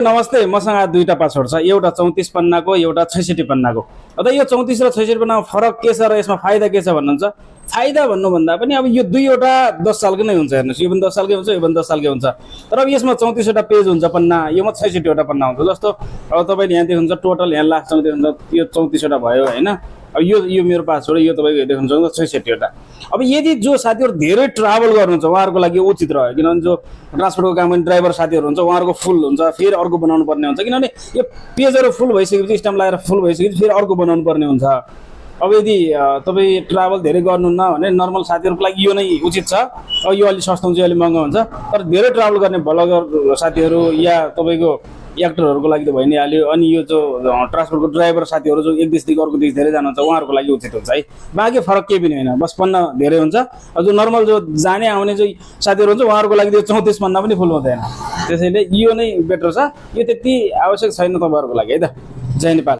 नमस्ते, मसँग दुईटा पासवर्ड छ, एउटा 34 पन्नाको, एउटा 66 पन्नाको। अब यो 34 र 66 पन्नाको फरक के छ र यसमा फाइदा के छ भन्नुहुन्छ? फाइदा भन्नुभन्दा पनि अब यो दुईवटा 10 सालको नै हुन्छ, हेर्नुहोस्, यो पनि 10 सालकै हुन्छ, यो पनि 10 सालकै हुन्छ। तर अब यसमा 34 वटा पेज हुन्छ पन्ना, योमा 66 वटा पन्ना हुन्छ। जस्तो अब तपाईँले यहाँ देख्नुहुन्छ टोटल यहाँ लास्टमा देख्नुहुन्छ यो 34 वटा भयो हैन। अब यो मेरो पासवर्ड, यो तपाईँको देख्नुहुन्छ 66 वटा। अब यदि जो साथीहरु धेरै ट्राभल गर्नुहुन्छ उहाँहरुको लागि उचित रह्यो, किनभने जो ट्रान्सपोर्टको काम गर्ने ड्राइभर साथीहरु हुन्छ उहाँहरुको फुल हुन्छ, फेरि अर्को बनाउनु पर्ने हुन्छ, किनभने यो पेजहरु फुल भइसकेपछि स्ट्याम्प लगाएर फुल भइसकेपछि फेरि अर्को बनाउनु पर्ने हुन्छ। अब यदि तपाईँ ट्राभल धेरै गर्नुहुन्न भने नर्मल साथीहरुको लागि यो नै उचित छ। अब यो अलि सस्तो हुन्छ, अलि महँगो हुन्छ, तर धेरै ट्राभल गर्ने ब्लगर साथीहरु या तपाईको एक्टरहरुको लागि त भइ नै हाल्यो। अनि यो जो ट्रान्सपोर्टको ड्राइभर साथीहरु जो एक देशदेखि अर्को देश धेरै जानुहुन्छ उहाँहरुको लागि उचित हुन्छ है। बाँकी फरक केही पनि हैन, बस पन्ना धेरै हुन्छ। जो नर्मल जो जाने आउने जो साथीहरु हुन्छ उहाँहरुको लागि त्यो 34 पन्ना पनि फुल हुँदैन। त्यसैले यो नै बेटर छ, यो त्यति आवश्यक छैन तपाईहरुको लागि है त। जय नेपाल।